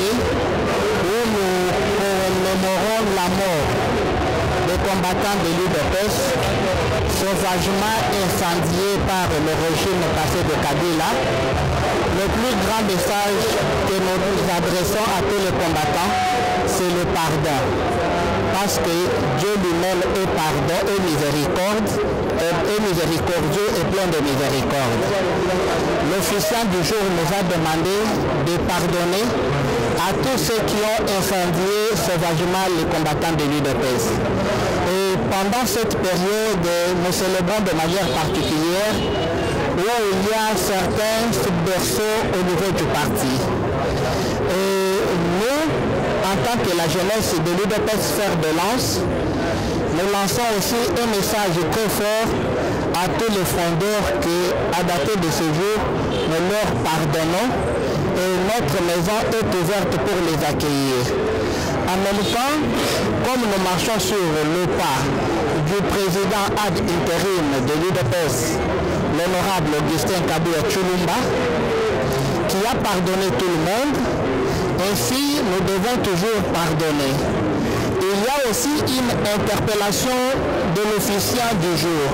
journée où nous commémorons la mort des combattants de l'UDPS, sauvagement incendiés par le régime passé de Kabila. Le plus grand message que nous adressons à tous les combattants, c'est le pardon. Parce que Dieu lui-même est pardon et miséricorde, et miséricordieux et plein de miséricorde. L'officiant du jour nous a demandé de pardonner à tous ceux qui ont incendié sauvagement les combattants de l'UDPS. Et pendant cette période, nous célébrons de manière particulière où il y a certains berceaux au niveau du parti. Et nous, en tant que la jeunesse de l'UDPS Fer de Lance, nous lançons aussi un message très fort à tous les fondeurs qui, à dater de ce jour, nous leur pardonnons et notre maison est ouverte pour les accueillir. En même temps, comme nous marchons sur le pas du président ad intérim de l'UDPS, l'honorable Augustin Kabila Tshilomba, qui a pardonné tout le monde, ainsi nous devons toujours pardonner. Il y a aussi une interpellation de l'officiant du jour.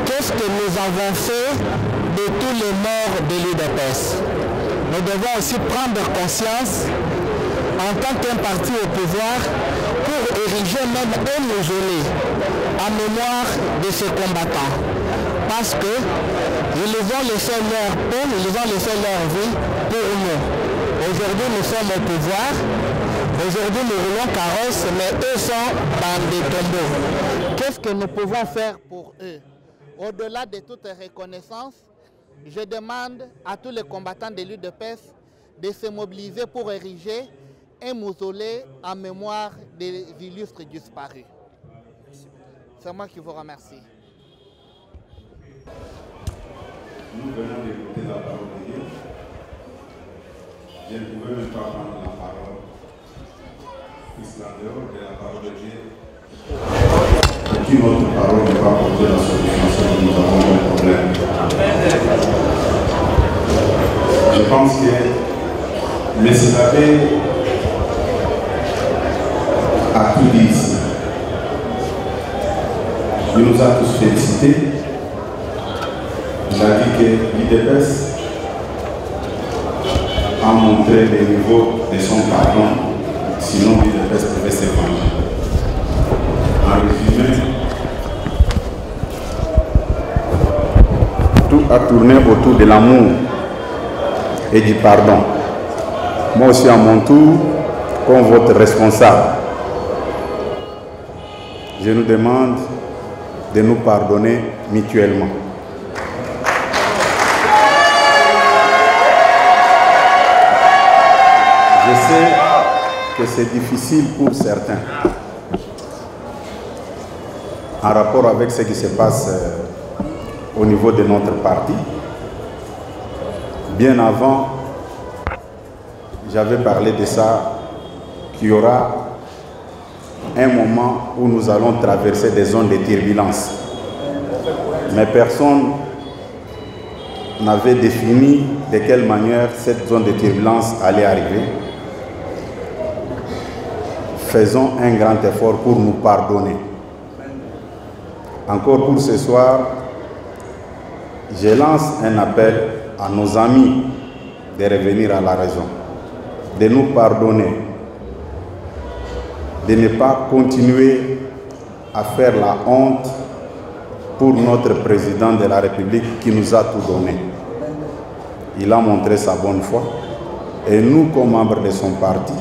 Qu'est-ce que nous avons fait de tous les morts de l'UDPS? Nous devons aussi prendre conscience en tant qu'un parti au pouvoir pour ériger même un mausolée en mémoire de ces combattants. Parce qu'ils ont laissé leur peau, ils ont laissé leur vie pour nous. Aujourd'hui, nous sommes au pouvoir. Aujourd'hui, nous roulons carrosse, mais eux sont dans des tombeaux. Qu'est-ce que nous pouvons faire pour eux? Au-delà de toute reconnaissance, je demande à tous les combattants de l'UDPS de se mobiliser pour ériger un mausolée en mémoire des illustres disparus. C'est moi qui vous remercie. Nous venons d'écouter la parole de Dieu. Je ne pouvais même pas prendre la parole. Puisqu'en dehors de la parole de Dieu, aucune autre parole ne va apporter la solution si nous avons un problème. Je pense que M. Labbé a tout dit ici. Il nous a tous félicités. Il a dit que l'UDPS a montré le niveau de son pardon, sinon l'UDPS pouvait se venger. En résumé, tout a tourné autour de l'amour et du pardon. Moi aussi à mon tour, comme votre responsable, je nous demande de nous pardonner mutuellement. Je sais que c'est difficile pour certains en rapport avec ce qui se passe au niveau de notre parti. Bien avant, j'avais parlé de ça, qu'il y aura un moment où nous allons traverser des zones de turbulence. Mais personne n'avait défini de quelle manière cette zone de turbulence allait arriver. Faisons un grand effort pour nous pardonner. Encore pour ce soir, je lance un appel à nos amis de revenir à la raison, de nous pardonner, de ne pas continuer à faire la honte pour notre président de la République qui nous a tout donné. Il a montré sa bonne foi et nous, comme membres de son parti,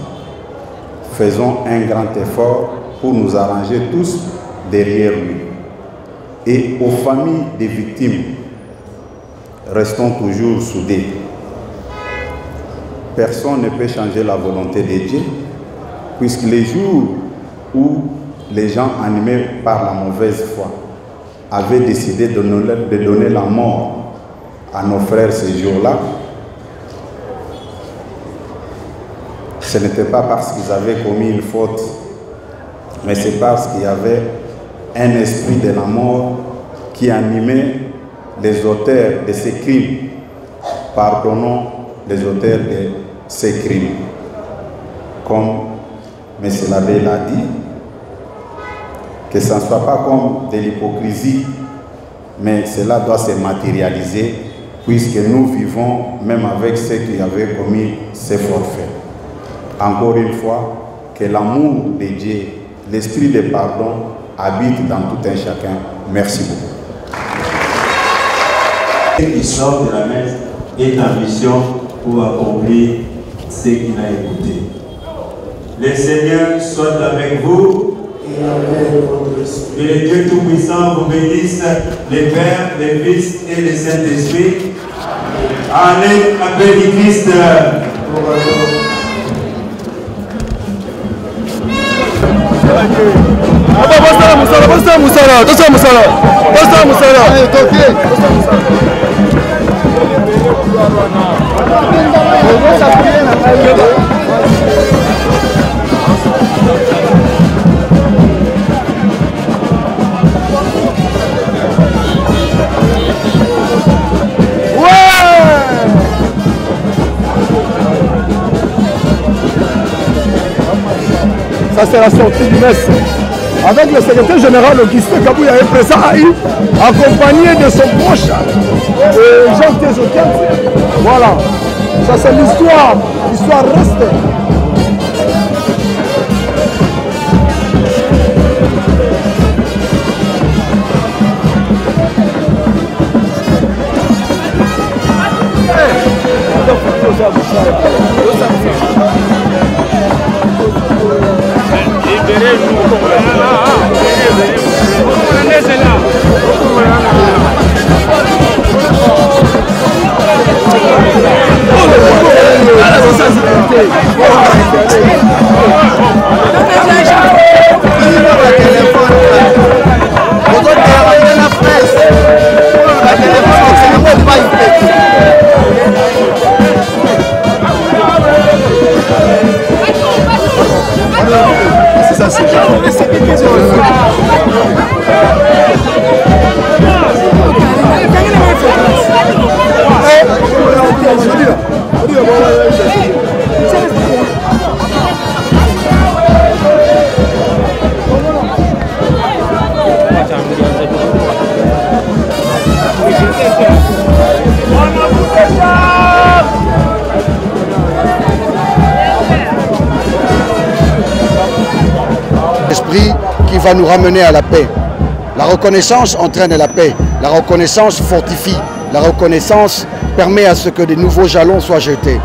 faisons un grand effort pour nous arranger tous derrière lui. Et aux familles des victimes, restons toujours soudés. Personne ne peut changer la volonté de Dieu, puisque les jours où les gens animés par la mauvaise foi avaient décidé de donner la mort à nos frères ces jours-là, ce n'était pas parce qu'ils avaient commis une faute, mais c'est parce qu'il y avait un esprit de la mort qui animait les auteurs de ces crimes. Pardonnons les auteurs de ces crimes. comme M. l'abbé l'a dit, que ça ne soit pas comme de l'hypocrisie, mais cela doit se matérialiser, puisque nous vivons même avec ceux qui avaient commis ces forfaits. Encore une fois, que l'amour de Dieu, l'esprit de pardon habite dans tout un chacun. Merci beaucoup. Ce qui sort de la messe est en mission pour accomplir ce qu'il a écouté. Le Seigneur soit avec vous et avec votre esprit. Que le Dieu Tout-Puissant vous bénisse, le Père, le Fils et le Saint-Esprit. Allez, appel du Christ. Ça c'est la sortie du messe. Avec le secrétaire général Augustin Kabouya est présent à I, accompagné de son proche, Jean Tézokian. Voilà, ça c'est l'histoire, l'histoire reste. Qui va nous ramener à la paix. La reconnaissance entraîne la paix. La reconnaissance fortifie. La reconnaissance permet à ce que de nouveaux jalons soient jetés.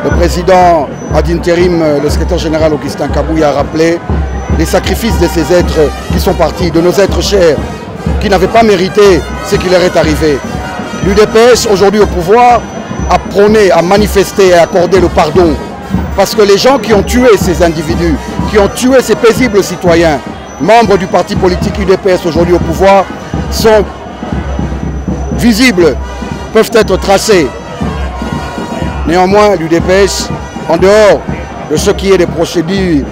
Le président ad intérim, le secrétaire général Augustin Kabouya a rappelé les sacrifices de ces êtres qui sont partis, de nos êtres chers, qui n'avaient pas mérité ce qui leur est arrivé. L'UDPS, aujourd'hui au pouvoir, a prôné, a manifesté et accordé le pardon. Parce que les gens qui ont tué ces individus, qui ont tué ces paisibles citoyens, membres du parti politique UDPS aujourd'hui au pouvoir, sont visibles, peuvent être tracés. Néanmoins, l'UDPS, en dehors de ce qui est des procédures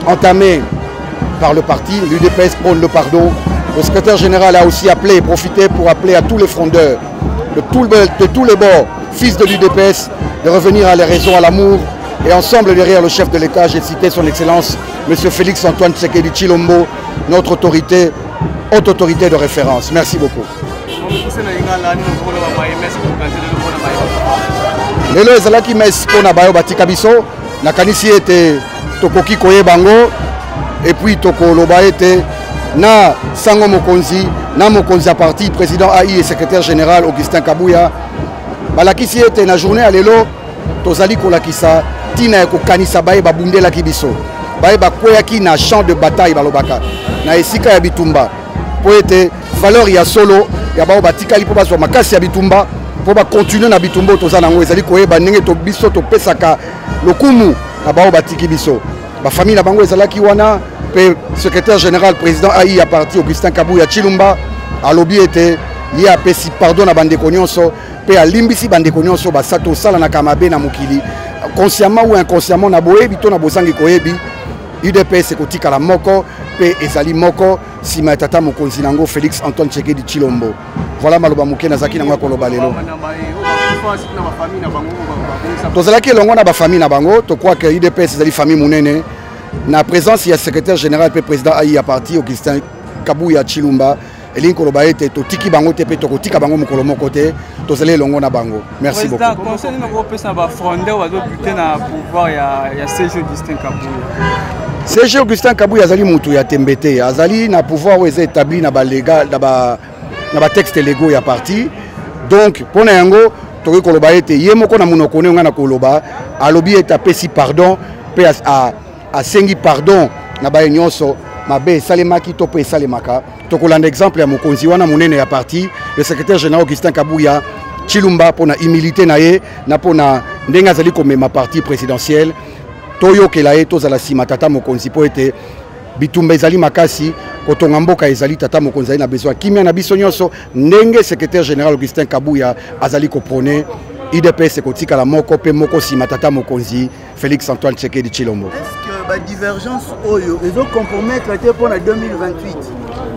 entamées par le parti, l'UDPS prône le pardon. Le secrétaire général a aussi appelé et profité pour appeler à tous les frondeurs, de tous les bords, fils de l'UDPS, de revenir à la raison, à l'amour. Et ensemble, derrière le chef de l'État, j'ai cité son Excellence, M. Félix Antoine Tshisekedi Tshilombo, notre autorité, haute autorité de référence. Merci beaucoup. Lelo ezalaki mes pona bayo batika biso nakanisi ete tokoki koyeba bango et puis tokoloba ete na sango mokonzi na mokonzi ya parti président AI et secrétaire général Augustin Kabouya balakisi ete na journée ya lelo tozali kolakisa tina ya kokanisa baye babundelaki biso baye bakweyaki na champ de bataille balobaka na esika ya bitumba po ete valeur ya solo ya bao batikali po bazwa makasi ya bitumba po bakontinue na bitumba toza nango ezali koyeba ndenge to biso topesaka lokumu na bao batiki biso bafamille na bango ezalaki wana pe secrétaire général président AI à parti Augustin Kabouya Tshilombo alobi ete ye apesi pardon na bandeko nyonso pe alimbisi bandeko nyonso basato osala na kamabe na mokili consciemment ou inconsciemment na boyebi to na bozangi koyebi UDPS ekotikala moko pe ezali moko sima tata mokonzi nango Félix Antoine Tshisekedi Tshilombo. Voilà maloba muke nazaki nango koloba lelo. tozalaki elongo na bafamille na bango tokrois que UDPS ezali famille monene na présence ya secrétaire général pe président ai ya parti Augustin Kabuya Chilumba elingi koloba ete totiki bango te mpe tokotika bango mokolo moko te tozali elongo na bango. Merci beaucoup. Conseil nini kopesa bafronde bazobute na pouvoir ya CG Augustin Kabuya? CG Augustin Kabuya azali mutu ya tembe te, azali na pouvoir oyo eza établi na balégal na batexte légaux ya parti. Donc mpona yango tokoki koloba ete ye moko na monoko ne nga na koloba alobi ete apesi pardon mpe asengi pardon na baye nyonso mabe esalemaki to mpe esalemaka. Tokolanda exemple ya mokonzi wana monene ya parti le secrétaire général Augustin Kabuya Chilumba mpona humilité na ye na mpona ndenge azali komema parti présidentiel toyokela ye tozala nsima tata mokonzi mpo ete bitumba ezali makasi kotonga mboka ezali tata mokonzi ali na besoin kimia na biso nyonso ndenge secrétaire général Augustin Kabuya azali koprone UDPS ekotikala moko mpe moko nsima tata mokonzi Félix Antoine Tshisekedi Tshilombo. Est-ce que la divergence oyo ezo compromettre te pour 2028?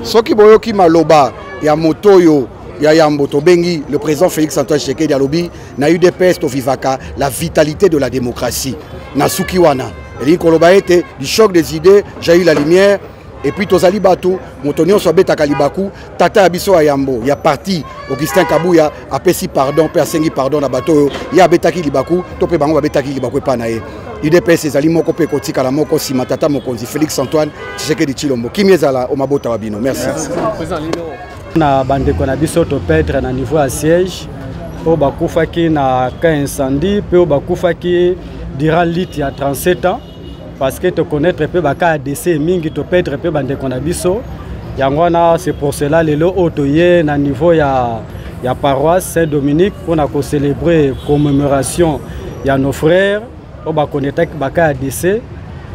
Soki boyoki maloba ya moto oyo ya yambo tobengi le président Félix Antoine Tshisekedi alobi na UDPS to vivaka la vitalité de la démocratie na suki wana elingi koloba ete du choc des idées j'ai eu la lumière et puis tozali bato moto nyonso abetaka libaku tata ya biso ya yambo ya parti Augustin Kabuya apesi pardon mpe asengi pardon na bato oyo ye abetaki libaku to mpe bango babetaki libaku epa na ye. UDPS ezali moko mpe kotikala moko nsima tata mokonzi Félix Antoine Tshisekedi Tshilombo kimi ezala o mabota wa bino. Merci. Na bandeko na biso to perdre na niveau ya siège po bakufaki na cas incendie pe bakufaki durant lit ya 37 ans parce que te connaître pe baka ADC mingi to perdre pe bandeko na biso yango wana. C'est pour cela lelo otoye na niveau ya paroisse Saint-Dominique pour na ko célébrer commémoration ya nos frères o bakoneta baka ADC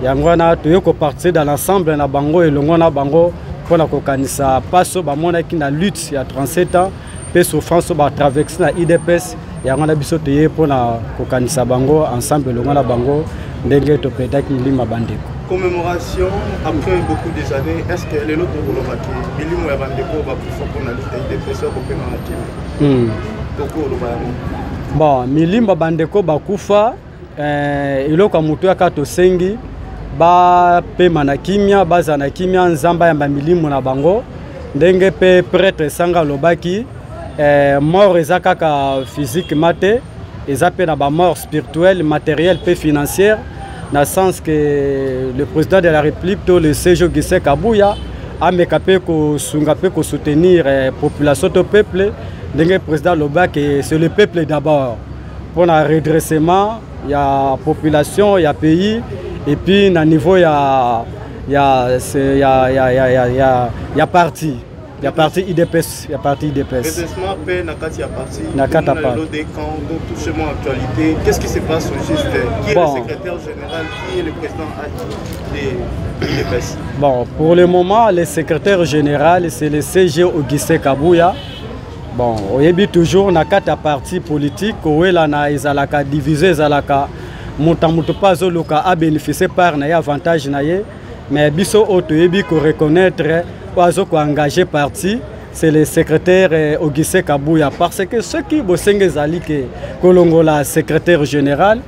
yango wana toye ko participer dans l'ensemble na bango elongo na bango pour na kokanisa paso bamonaki na lutte ya 37 ans pe souffrance ba traverser na UDPS yango na biso toye pour na kokanisa bango ensemble elongo na bango ndenge to pedaki milima bandeko. Commémoration après beaucoup des années, est-ce que les autres volontaires milimo ya bandeko ba pour na lutte UDPS ko pe na bon milimba bandeko bakufa iloko mutu aka tosengi ba pe manakimia baza na kimia nzamba ya milimo na bango ndenge pe prêtre sanga lobaki mort eza kaka physique mate eza pe na ba mort spirituelle matérielle pe financière na sens que le président de la République to le CG Augustin Kabuya a mekapé ko sunga pe ko soutenir population to peuple ndenge président lobaki c'est le peuple d'abord pour un redressement il y a population il y a pays et puis na niveau il y a parti IDPS, il y a parti IDPS. Redressement paix na kati ya parti. Na kata parti. Touchement actualité. Qu'est-ce qui se passe au juste? Qui est le secrétaire général? Qui est le président de l'IDPS? Bon, pour le moment, le secrétaire général c'est le CG Augustin Kabuya. Bon, on y toujours na kata parti politique où là na izalaka divisé izalaka montamuto pas zoloka a bénéficié par na avantage na ye mais biso auto yebi ko reconnaître oazo ko engagé parti c'est le secrétaire Augustin Kabuya parce que ceux qui bosenge zali ke kolongola secrétaire général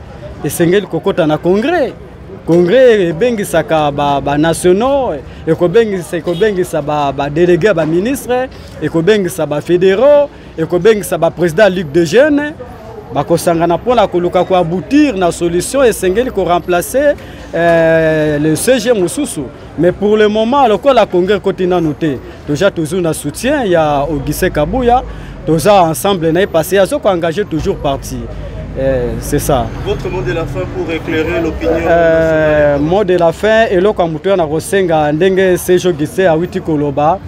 et sengel kokota na congrès bengisaka ba nationaux et ko bengisa ba délégué ba ministre et ko bengisa ba fédéraux et ko bengisa ba président ligue de jeunes bakosangana pona koluka ko aboutir na solution et sengeli ko remplacer le CG Mususu mais pour le moment le la congrès continue noté déjà toujours na soutien il y a Augustin Kabuya tous ensemble na passé azo ko engager toujours parti. C'est ça. Votre mot de la fin pour éclairer l'opinion. Mot de la fin et là quand mutu na rosenga ndenge sejo gise a witi koloba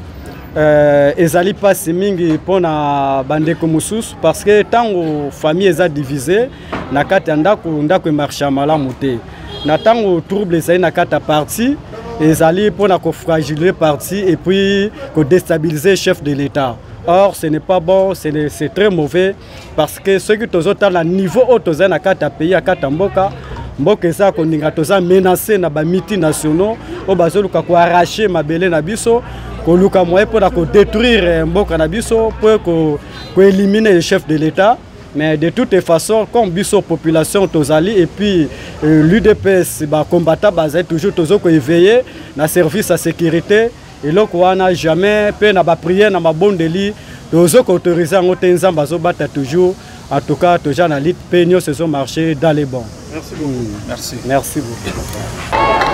ezali passe mingi pona bandeko mususu parce que tango famille eza divisée na kati ndako marché malamu te na tango trouble ezali na kati parti ezali pona ko fragiliser parti et puis ko déstabiliser chef de l'État. Or, ce n'est pas bon, c'est très mauvais parce que ceux qui sont à niveau haut, ils sont à pays, à Mboka, Mboka, ça, ils sont menacés dans les multinationaux, ils sont arrachés ma belle nabiso, ils sont pour détruire Mboka nabiso, pour éliminer le chef de l'État. Mais de toutes les façons, comme biso population tozali et puis l'UDPS combattant basé toujours toujours éveillé na service à sécurité et là qu'on n'a jamais pe na ba prière na ba bondeli toujours autorisé en otenza bazo battre toujours en tout cas toujours na lit peño se sont marché dans les bons. Merci beaucoup. Merci. Merci beaucoup.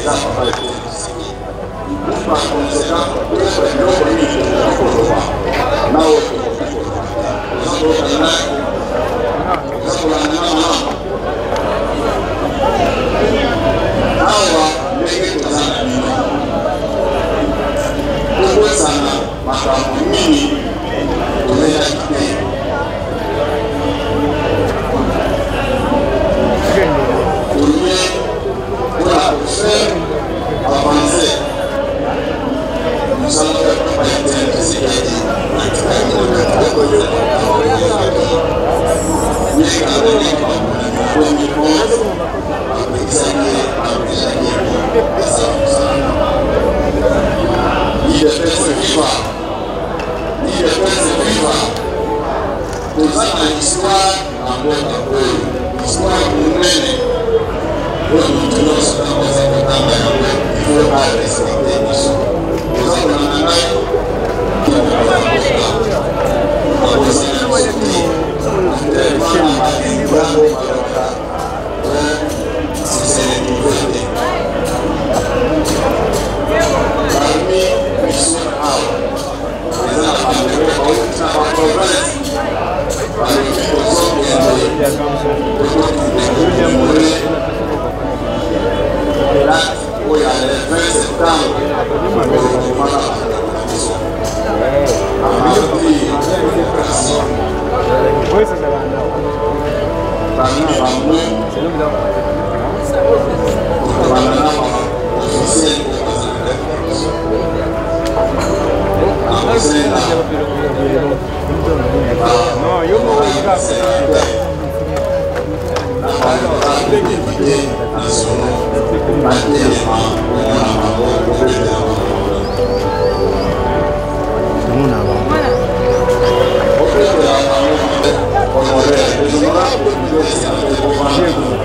eza papa Etienne Tshisekedi. Par conséquent, biloko mingi tokoloba na oyo tokoloba eza kolanda malamu. Awa ndenge toza na bino tokosana makambo mingi tolelaki te. Tolie mpona kofaire avancer. Nous allons faire papa Etienne Tshisekedi. Honoré,